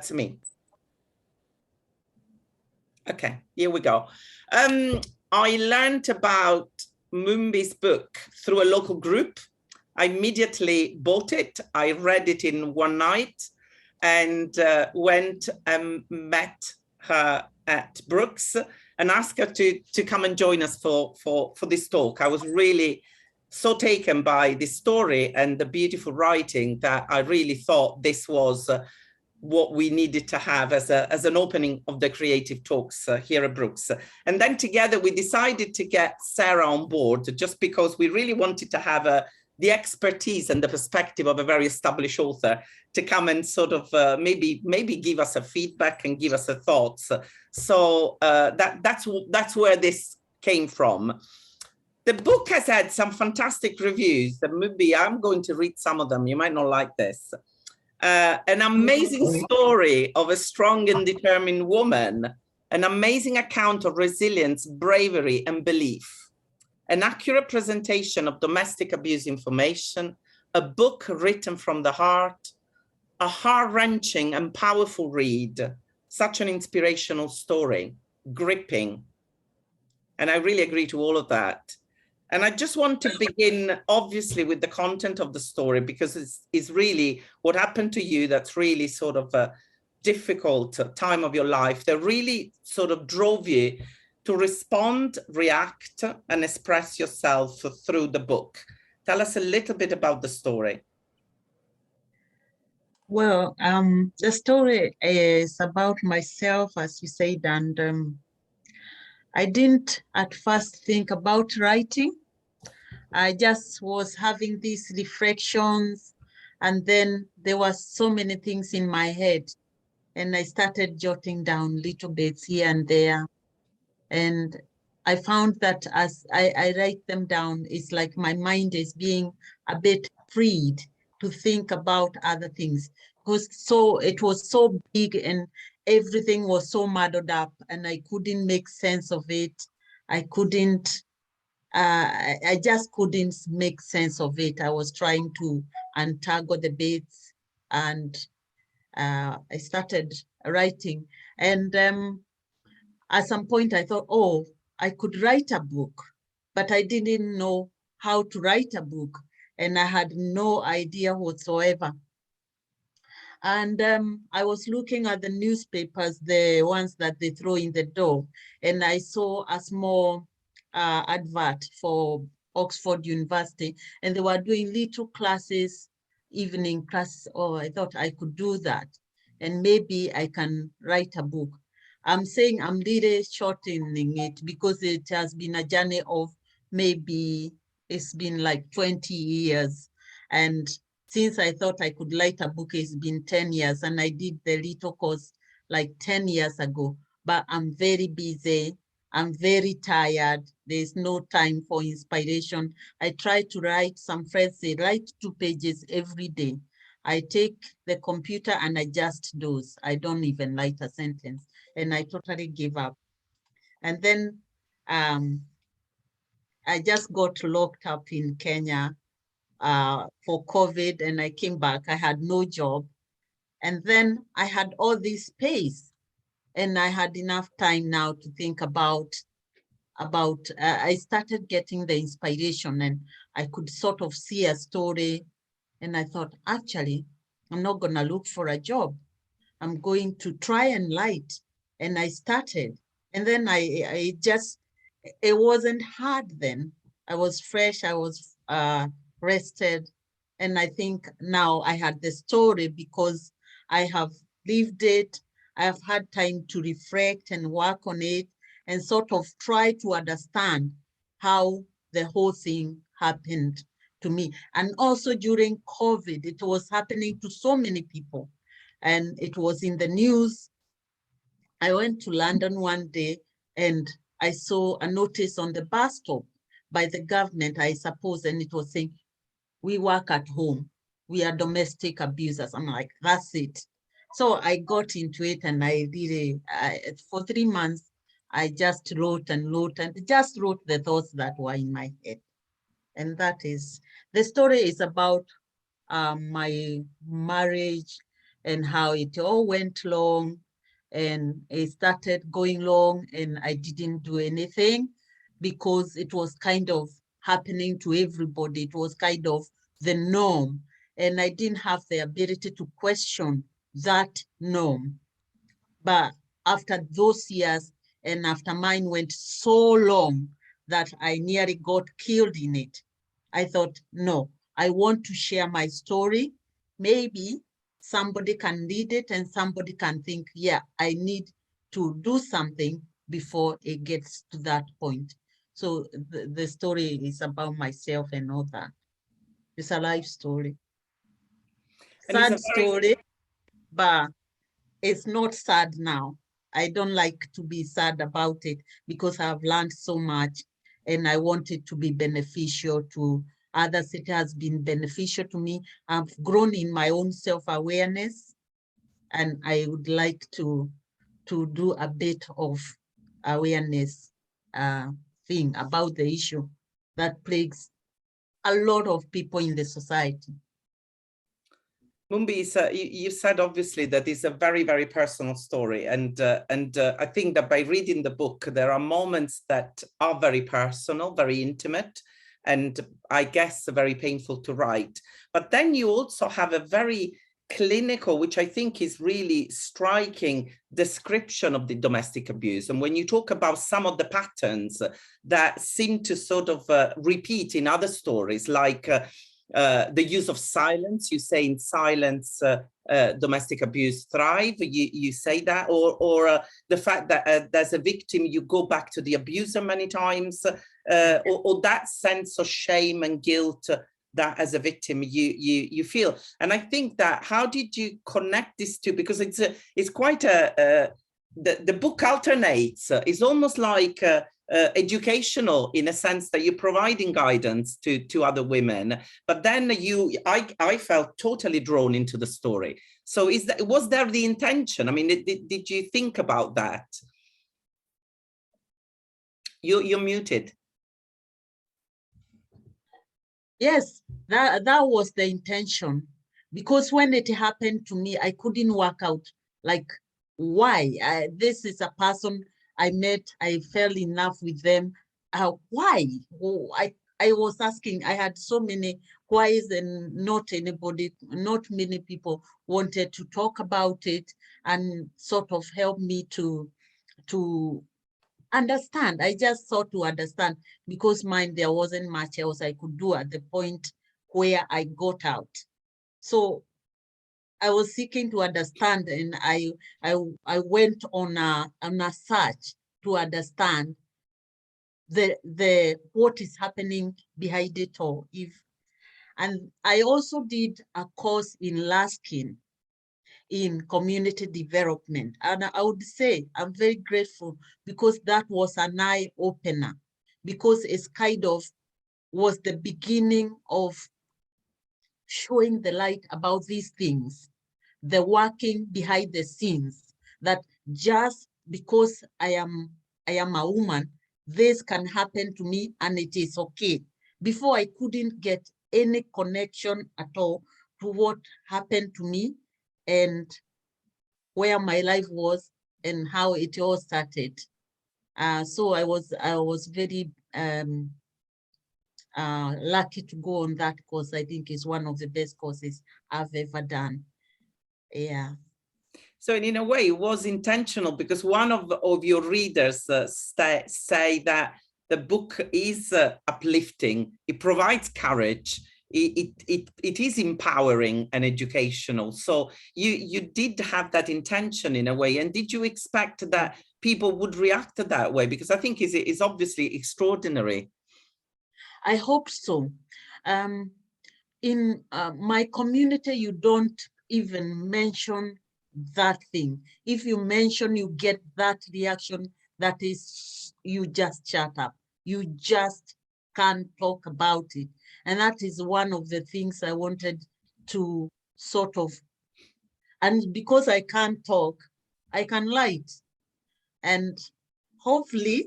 That's me. Okay, here we go. I learned about Mumbi's book through a local group. I immediately bought it. I read it in one night and went and met her at Brooks and asked her to come and join us for this talk. I was really so taken by this story and the beautiful writing that I really thought this was what we needed to have as an opening of the creative talks here at Brooks. And then together we decided to get Sarah on board just because we really wanted to have the expertise and the perspective of a very established author to come and sort of maybe give us a feedback and give us a thoughts. So that's where this came from. The book has had some fantastic reviews. Maybe I'm going to read some of them. You might not like this. An amazing story of a strong and determined woman, an amazing account of resilience, bravery, and belief, an accurate presentation of domestic abuse information, a book written from the heart, a heart-wrenching and powerful read, such an inspirational story, gripping. And I really agree to all of that. And I just want to begin, obviously, with the content of the story, because it's really what happened to you that's really sort of a difficult time of your life that really sort of drove you to respond, react, and express yourself through the book. Tell us a little bit about the story. Well, the story is about myself, as you said, and I didn't at first think about writing. I just was having these reflections, and then there were so many things in my head, and I started jotting down little bits here and there. And I found that as I write them down, it's like my mind is being a bit freed to think about other things. Because it was so big and everything was so muddled up and I couldn't make sense of it. I just couldn't make sense of it. I was trying to untangle the bits, and I started writing. And at some point I thought, oh, I could write a book, but I didn't know how to write a book, and I had no idea whatsoever. And I was looking at the newspapers, the ones that they throw in the door, and I saw a small advert for Oxford University, and they were doing little classes, evening classes. Oh, I thought I could do that, and maybe I can write a book. I'm saying I'm really shortening it because it has been a journey of maybe it's been like 20 years. And since I thought I could write a book, it's been 10 years, and I did the little course like 10 years ago. But I'm very busy. I'm very tired. There's no time for inspiration. I try to write, some friends say, write 2 pages every day. I take the computer and I just doze. I don't even write a sentence, and I totally give up. And then I just got locked up in Kenya for COVID, and I came back. I had no job. And then I had all this space, and I had enough time now to think about I started getting the inspiration, and I could sort of see a story. And I thought, actually, I'm not going to look for a job. I'm going to try and write. And I started. And then it wasn't hard then. I was fresh. I was rested. And I think now I had the story because I have lived it. I have had time to reflect and work on it and sort of try to understand how the whole thing happened to me. And also during COVID, it was happening to so many people. And it was in the news. I went to London one day and I saw a notice on the bus stop by the government, I suppose, and it was saying, we work at home. We are domestic abusers. I'm like, that's it. So I got into it, and for 3 months, I just wrote and just wrote the thoughts that were in my head. And that is, the story is about my marriage, and how it all went long, and it started going long and I didn't do anything because it was kind of happening to everybody. It was kind of the norm, and I didn't have the ability to question that norm. But after those years, and after mine went so long that I nearly got killed in it, I thought, no, I want to share my story. Maybe somebody can read it and somebody can think, yeah, I need to do something before it gets to that point. So the story is about myself and all that. It's a life story. And it's a Sad very story, but it's not sad now. I don't like to be sad about it because I've learned so much and I want it to be beneficial to others. It has been beneficial to me. I've grown in my own self-awareness, and I would like to do a bit of awareness thing about the issue that plagues a lot of people in the society. Mumbi, you said obviously that it's a very, very personal story. And I think that by reading the book, there are moments that are very personal, very intimate, and I guess very painful to write. But then you also have a very clinical, which I think is really striking description of the domestic abuse. And when you talk about some of the patterns that seem to sort of repeat in other stories, like the use of silence, you say in silence domestic abuse thrive, you say that, or the fact that there's a victim, you go back to the abuser many times, or that sense of shame and guilt that as a victim you feel. And I think that, how did you connect these two? Because it's quite the book alternates. It's almost like educational in a sense that you're providing guidance to other women, but then I felt totally drawn into the story. So was there the intention? I mean, did you think about that? You're muted. Yes, that was the intention, because when it happened to me, I couldn't work out like why. This is a person I met, I fell in love with them. Why? Oh, I was asking, I had so many whys, and not many people wanted to talk about it and sort of help me to understand. I just thought to understand, because mine, there wasn't much else I could do at the point where I got out. So I was seeking to understand, and I went on a search to understand the what is happening behind it all. And I also did a course in Laskin in community development. And I would say I'm very grateful, because that was an eye opener, because it's kind of was the beginning of showing the light about these things, the working behind the scenes, that just because I am a woman, this can happen to me and it is okay. Before, I couldn't get any connection at all to what happened to me and where my life was and how it all started. So I was very lucky to go on that course. I think it's one of the best courses I've ever done. Yeah. So in a way, it was intentional, because one of your readers say that the book is uplifting. It provides courage. It is empowering and educational. So you did have that intention in a way. And did you expect that people would react to that way? Because I think it's obviously extraordinary. I hope so. In my community, you don't even mention that thing. If you mention, you get that reaction that is, you just shut up. You just can't talk about it. And that is one of the things I wanted to sort of, and because I can't talk, I can write. And hopefully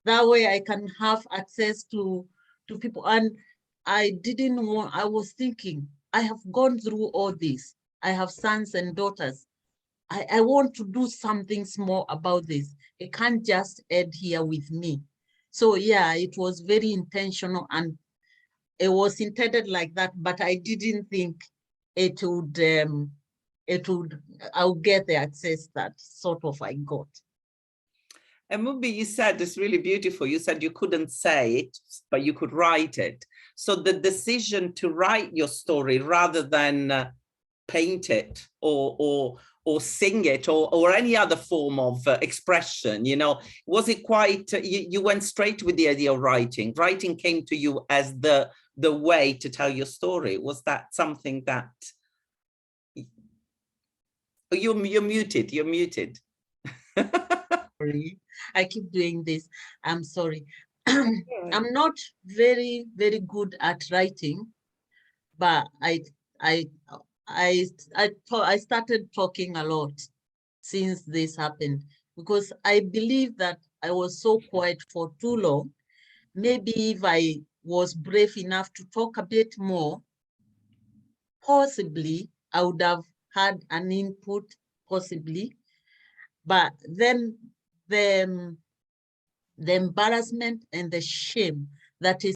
that way I can have access to people. And I didn't want, I was thinking, I have gone through all this. I have sons and daughters. I want to do something small about this. It can't just end here with me. So yeah, it was very intentional and it was intended like that, but I didn't think it would, I'll get the access that sort of I got. And Mubi, you said it's really beautiful. You said you couldn't say it, but you could write it. So the decision to write your story rather than paint it or sing it or any other form of expression, you know, was it quite, you went straight with the idea of writing? Writing came to you as the way to tell your story. Was that something that, you're muted, you're muted. Sorry, I keep doing this. I'm sorry. I'm not very, very good at writing, but I started talking a lot since this happened, because I believe that I was so quiet for too long. Maybe if I was brave enough to talk a bit more, possibly I would have had an input, possibly. But then the embarrassment and the shame that is